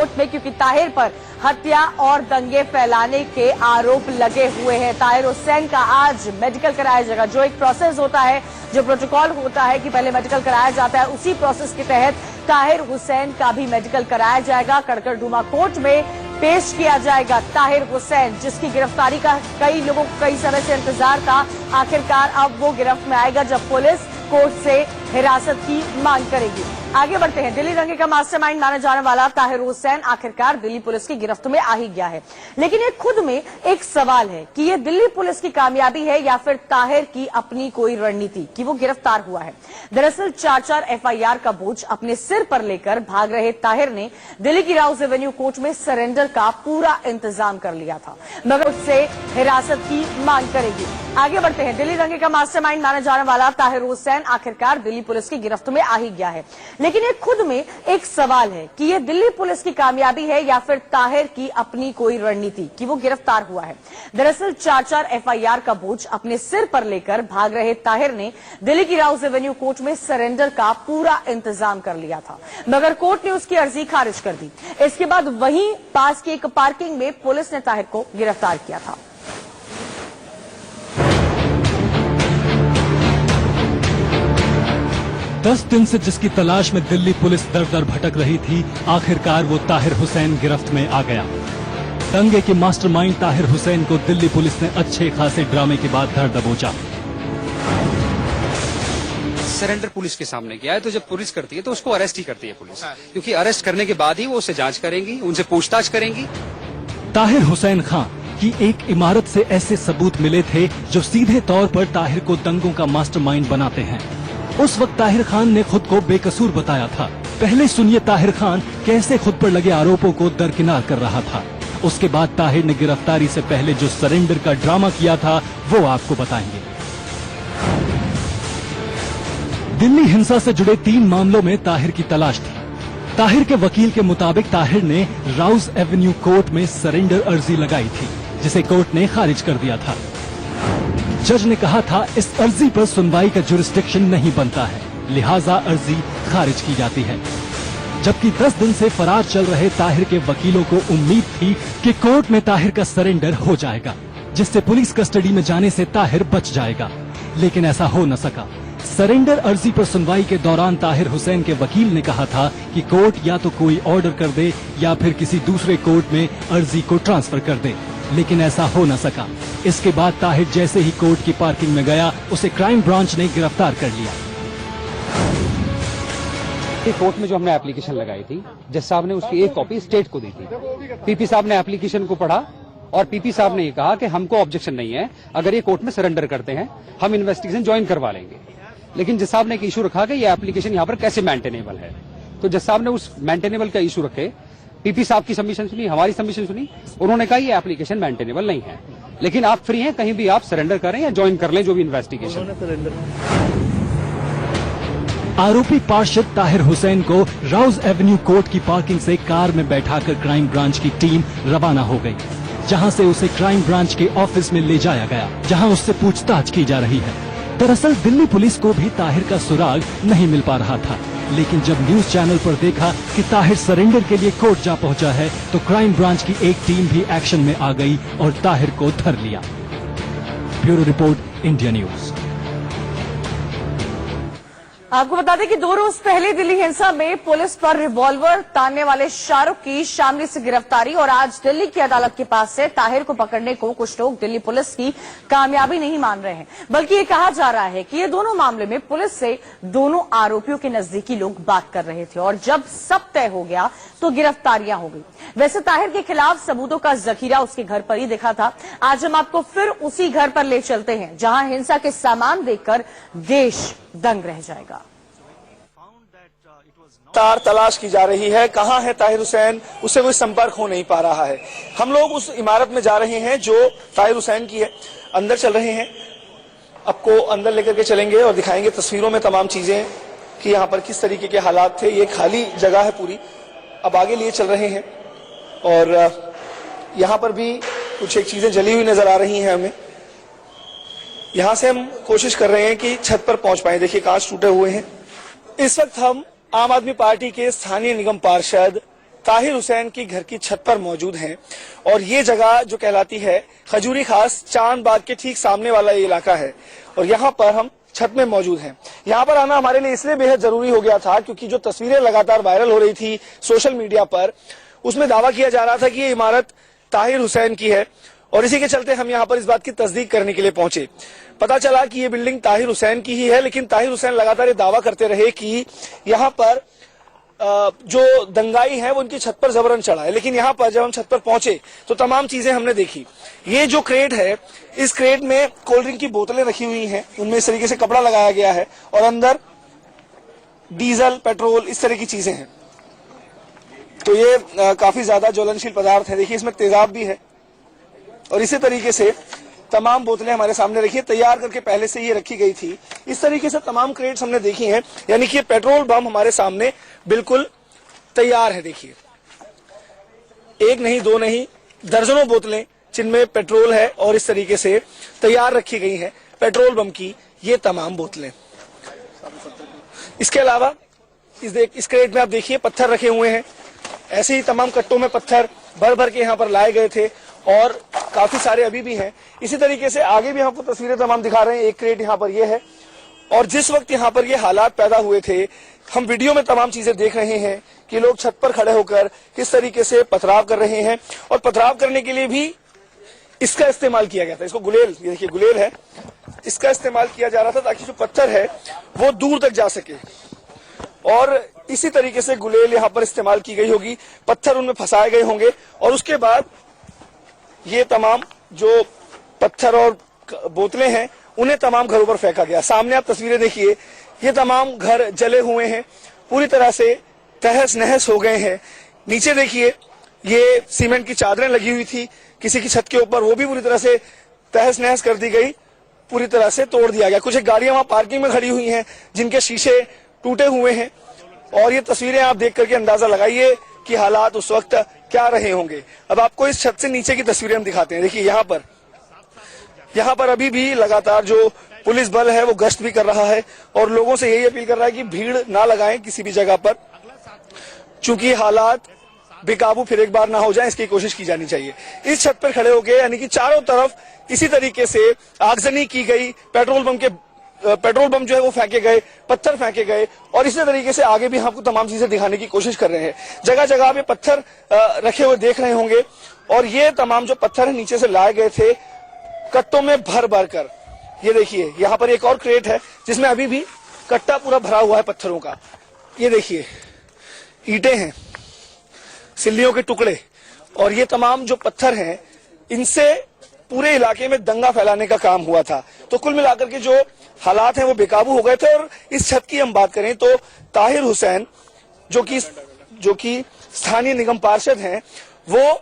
Court में, क्योंकि ताहिर पर हत्या और दंगे फैलाने के आरोप लगे हुए हैं। ताहिर हुसैन का आज मेडिकल कराया जाएगा। जो एक प्रोसेस होता है, जो प्रोटोकॉल होता है कि पहले मेडिकल कराया जाता है, उसी प्रोसेस के तहत ताहिर हुसैन का भी मेडिकल कराया जाएगा। कड़कड़डूमा कोर्ट में पेश किया जाएगा ताहिर हुसैन, जिसकी गिरफ्तारी का कई लोगों को कई समय से इंतजार था। आखिरकार अब वो गिरफ्त में आएगा जब पुलिस कोर्ट से हिरासत की मांग करेगी। आगे बढ़ते हैं। दिल्ली दंगे का मास्टरमाइंड माना जाने वाला ताहिर हुसैन आखिरकार दिल्ली पुलिस की गिरफ्त में आ ही गया है, लेकिन ये खुद में एक सवाल है कि ये दिल्ली पुलिस की कामयाबी है या फिर ताहिर की अपनी कोई रणनीति कि वो गिरफ्तार हुआ है। दरअसल 4 एफआईआर का बोझ अपने सिर पर लेकर भाग रहे ताहिर ने दिल्ली की राउज एवेन्यू कोर्ट में सरेंडर का पूरा इंतजाम कर लिया था, मगर उससे हिरासत की मांग करेगी। आगे बढ़ते हैं। दिल्ली दंगे का मास्टरमाइंड माना जाने वाला ताहिर हुसैन आखिरकार दिल्ली पुलिस की गिरफ्त में आ ही गया है, लेकिन ये खुद में एक सवाल है कि ये दिल्ली पुलिस की कामयाबी है या फिर ताहिर की अपनी कोई रणनीति कि वो गिरफ्तार हुआ है। दरअसल 4 एफआईआर का बोझ अपने सिर पर लेकर भाग रहे ताहिर ने दिल्ली की राउज एवेन्यू कोर्ट में सरेंडर का पूरा इंतजाम कर लिया था, मगर कोर्ट ने उसकी अर्जी खारिज कर दी। इसके बाद वहीं पास की एक पार्किंग में पुलिस ने ताहिर को गिरफ्तार किया था। दस दिन से जिसकी तलाश में दिल्ली पुलिस दर दर भटक रही थी, आखिरकार वो ताहिर हुसैन गिरफ्त में आ गया। दंगे के मास्टरमाइंड ताहिर हुसैन को दिल्ली पुलिस ने अच्छे खासे ड्रामे के बाद धर दबोचा। सरेंडर पुलिस के सामने किया है, तो जब पुलिस करती है तो उसको अरेस्ट ही करती है पुलिस, क्योंकि अरेस्ट करने के बाद ही वो उसे जांच करेंगी, उनसे पूछताछ करेंगी। ताहिर हुसैन खां की एक इमारत से ऐसे सबूत मिले थे जो सीधे तौर पर ताहिर को दंगों का मास्टरमाइंड बनाते हैं। उस वक्त ताहिर खान ने खुद को बेकसूर बताया था। पहले सुनिए ताहिर खान कैसे खुद पर लगे आरोपों को दरकिनार कर रहा था। उसके बाद ताहिर ने गिरफ्तारी से पहले जो सरेंडर का ड्रामा किया था वो आपको बताएंगे। दिल्ली हिंसा से जुड़े 3 मामलों में ताहिर की तलाश थी। ताहिर के वकील के मुताबिक ताहिर ने राउज एवेन्यू कोर्ट में सरेंडर अर्जी लगाई थी, जिसे कोर्ट ने खारिज कर दिया था। जज ने कहा था इस अर्जी पर सुनवाई का जुरिस्डिक्शन नहीं बनता है, लिहाजा अर्जी खारिज की जाती है। जबकि 10 दिन से फरार चल रहे ताहिर के वकीलों को उम्मीद थी कि कोर्ट में ताहिर का सरेंडर हो जाएगा, जिससे पुलिस कस्टडी में जाने से ताहिर बच जाएगा, लेकिन ऐसा हो न सका। सरेंडर अर्जी पर सुनवाई के दौरान ताहिर हुसैन के वकील ने कहा था कि कोर्ट या तो कोई ऑर्डर कर दे या फिर किसी दूसरे कोर्ट में अर्जी को ट्रांसफर कर दे, लेकिन ऐसा हो न सका। इसके बाद ताहिर जैसे ही कोर्ट की पार्किंग में गया, उसे क्राइम ब्रांच ने गिरफ्तार कर लिया। कोर्ट में जो हमने एप्लीकेशन लगाई थी, जज साहब ने उसकी एक कॉपी स्टेट को दी थी। पीपी साहब ने एप्लीकेशन को पढ़ा और पीपी साहब ने ये कहा कि हमको ऑब्जेक्शन नहीं है, अगर ये कोर्ट में सरेंडर करते हैं हम इन्वेस्टिगेशन ज्वाइन करवा लेंगे। लेकिन जज साहब ने एक इशू रखा कि ये एप्लीकेशन यहाँ पर कैसे मेंटेनेबल है, तो जज साहब ने उस मेंटेनेबल का इशू रखे। पीपी साहब की सबमिशन सुनी, हमारी सबमिशन सुनी, उन्होंने कहा ये एप्लीकेशन मेंटेनेबल नहीं है, लेकिन आप फ्री हैं, कहीं भी आप सरेंडर करें या ज्वाइन कर लें जो भी इन्वेस्टिगेशन। आरोपी पार्षद ताहिर हुसैन को राउज एवेन्यू कोर्ट की पार्किंग से कार में बैठाकर क्राइम ब्रांच की टीम रवाना हो गई, जहां से उसे क्राइम ब्रांच के ऑफिस में ले जाया गया, जहां उससे पूछताछ की जा रही है। दरअसल दिल्ली पुलिस को भी ताहिर का सुराग नहीं मिल पा रहा था, लेकिन जब न्यूज चैनल पर देखा कि ताहिर सरेंडर के लिए कोर्ट जा पहुंचा है, तो क्राइम ब्रांच की एक टीम भी एक्शन में आ गई और ताहिर को धर लिया। Bureau report, India news. आपको बता दें कि 2 रोज पहले दिल्ली हिंसा में पुलिस पर रिवॉल्वर तानने वाले शाहरुख की शामली से गिरफ्तारी, और आज दिल्ली की अदालत के पास से ताहिर को पकड़ने को कुछ लोग दिल्ली पुलिस की कामयाबी नहीं मान रहे हैं, बल्कि ये कहा जा रहा है कि ये दोनों मामले में पुलिस से दोनों आरोपियों के नजदीकी लोग बात कर रहे थे, और जब सब तय हो गया तो गिरफ्तारियां हो गई। वैसे ताहिर के खिलाफ सबूतों का जखीरा उसके घर पर ही दिखा था। आज हम आपको फिर उसी घर पर ले चलते हैं जहां हिंसा के सामान देखकर देश दंग रह जाएगा। तलाश की जा रही है, कहां है ताहिर हुसैन, उससे कोई संपर्क हो नहीं पा रहा है। हम लोग उस इमारत में जा रहे हैं जो ताहिर हुसैन की है, अंदर चल रहे हैं, आपको अंदर लेकर के चलेंगे और दिखाएंगे तस्वीरों में तमाम चीजें कि यहाँ पर किस तरीके के हालात थे। ये खाली जगह है पूरी, अब आगे लिए चल रहे हैं और यहाँ पर भी कुछ एक चीजें जली हुई नजर आ रही हैं हमें। यहाँ से हम कोशिश कर रहे हैं कि छत पर पहुंच पाए। देखिए कांच टूटे हुए हैं। इस वक्त हम आम आदमी पार्टी के स्थानीय निगम पार्षद ताहिर हुसैन की घर की छत पर मौजूद हैं और ये जगह जो कहलाती है खजूरी खास चांद बाग के ठीक सामने वाला ये इलाका है और यहाँ पर हम छत में मौजूद हैं। यहाँ पर आना हमारे लिए इसलिए बेहद जरूरी हो गया था क्योंकि जो तस्वीरें लगातार वायरल हो रही थी सोशल मीडिया पर, उसमें दावा किया जा रहा था कि ये इमारत ताहिर हुसैन की है और इसी के चलते हम यहाँ पर इस बात की तस्दीक करने के लिए पहुंचे। पता चला कि ये बिल्डिंग ताहिर हुसैन की ही है, लेकिन ताहिर हुसैन लगातार ये दावा करते रहे कि यहाँ पर जो दंगाई है वो उनकी छत पर जबरन चढ़ा है। लेकिन यहाँ पर जब हम छत पर पहुंचे तो तमाम चीजें हमने देखी। ये जो क्रेट है, इस क्रेट में कोल्ड ड्रिंक की बोतलें रखी हुई हैं, उनमें इस तरीके से कपड़ा लगाया गया है और अंदर डीजल, पेट्रोल, इस तरह की चीजें हैं। तो ये काफी ज्यादा ज्वलनशील पदार्थ है। देखिए इसमें तेजाब भी है और इसी तरीके से तमाम बोतलें हमारे सामने रखी है, तैयार करके पहले से ये रखी गई थी। इस तरीके से तमाम क्रेट्स हमने देखी हैं, यानी कि ये पेट्रोल बम हमारे सामने बिल्कुल तैयार है। देखिए एक नहीं, दो नहीं, दर्जनों बोतलें जिनमें पेट्रोल है और इस तरीके से तैयार रखी गई हैं पेट्रोल बम की ये तमाम बोतलें। इसके अलावा इस क्रेट में आप देखिए पत्थर रखे हुए हैं। ऐसे ही तमाम कट्टों में पत्थर भर भर के यहाँ पर लाए गए थे और काफी सारे अभी भी हैं। इसी तरीके से आगे भी आपको तस्वीरें तमाम दिखा रहे हैं। एक क्रेट यहाँ पर ये है और जिस वक्त यहाँ पर ये हालात पैदा हुए थे, हम वीडियो में तमाम चीजें देख रहे हैं कि लोग छत पर खड़े होकर किस तरीके से पथराव कर रहे हैं और पथराव करने के लिए भी इसका इस्तेमाल किया गया था। इसको गुलेल, ये देखिए गुलेल है, इसका इस्तेमाल किया जा रहा था ताकि जो पत्थर है वो दूर तक जा सके और इसी तरीके से गुलेल यहाँ पर इस्तेमाल की गई होगी, पत्थर उनमें फंसाए गए होंगे और उसके बाद ये तमाम जो पत्थर और बोतलें हैं उन्हें तमाम घरों पर फेंका गया। सामने आप तस्वीरें देखिए, ये तमाम घर जले हुए हैं, पूरी तरह से तहस नहस हो गए हैं। नीचे देखिए ये सीमेंट की चादरें लगी हुई थी किसी की छत के ऊपर, वो भी पूरी तरह से तहस नहस कर दी गई, पूरी तरह से तोड़ दिया गया। कुछ एक गाड़ियां वहां पार्किंग में खड़ी हुई हैं जिनके शीशे टूटे हुए हैं और ये तस्वीरें आप देख करके अंदाजा लगाइए कि हालात उस वक्त क्या रहे होंगे। अब आपको इस छत से नीचे की तस्वीरें हम दिखाते हैं। देखिए यहाँ पर अभी भी लगातार जो पुलिस बल है वो गश्त भी कर रहा है और लोगों से यही अपील कर रहा है कि भीड़ ना लगाएं किसी भी जगह पर, चूंकि हालात बेकाबू फिर एक बार ना हो जाए, इसकी कोशिश की जानी चाहिए। इस छत पर खड़े होकर यानी कि चारों तरफ इसी तरीके से आगजनी की गई, पेट्रोल बम जो है वो फेंके गए, पत्थर फेंके गए और इसी तरीके से आगे भी आपको तमाम चीजें दिखाने की कोशिश कर रहे हैं। जगह जगह पे पत्थर रखे हुए देख रहे होंगे और ये तमाम जो पत्थर नीचे से लाए गए थे कट्टों में भर भर कर। ये देखिए यहाँ पर एक और क्रेट है जिसमें अभी भी कट्टा पूरा भरा हुआ है पत्थरों का। ये देखिए ईंटें हैं, सिल्लियों के टुकड़े और ये तमाम जो पत्थर हैं इनसे पूरे इलाके में दंगा फैलाने का काम हुआ था। तो कुल मिलाकर के जो हालात हैं वो बेकाबू हो गए थे। और इस छत की हम बात करें तो ताहिर हुसैन जो कि स्थानीय निगम पार्षद हैं, वो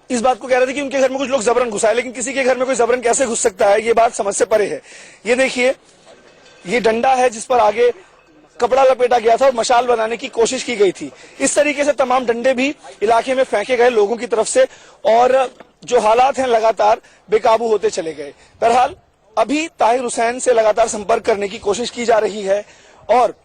इस बात को कह रहे थे कि उनके घर में कुछ लोग जबरन घुसाए, लेकिन किसी के घर में कोई जबरन कैसे घुस सकता है, ये बात समझ से परे है। ये देखिए ये डंडा है जिस पर आगे कपड़ा लपेटा गया था और मशाल बनाने की कोशिश की गई थी। इस तरीके से तमाम डंडे भी इलाके में फेंके गए लोगों की तरफ से और जो हालात हैं लगातार बेकाबू होते चले गए। बहरहाल अभी ताहिर हुसैन से लगातार संपर्क करने की कोशिश की जा रही है और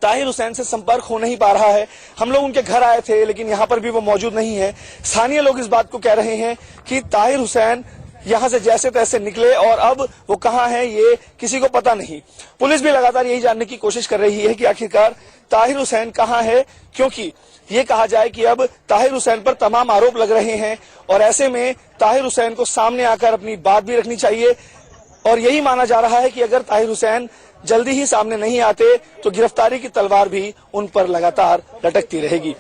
ताहिर हुसैन से संपर्क हो नहीं पा रहा है। हम लोग उनके घर आए थे लेकिन यहाँ पर भी वो मौजूद नहीं है। स्थानीय लोग इस बात को कह रहे हैं कि ताहिर हुसैन यहाँ से जैसे तैसे निकले और अब वो कहाँ है ये किसी को पता नहीं। पुलिस भी लगातार यही जानने की कोशिश कर रही है कि आखिरकार ताहिर हुसैन कहाँ है, क्योंकि ये कहा जाए कि अब ताहिर हुसैन पर तमाम आरोप लग रहे हैं और ऐसे में ताहिर हुसैन को सामने आकर अपनी बात भी रखनी चाहिए। और यही माना जा रहा है कि अगर ताहिर हुसैन जल्दी ही सामने नहीं आते तो गिरफ्तारी की तलवार भी उन पर लगातार लटकती रहेगी।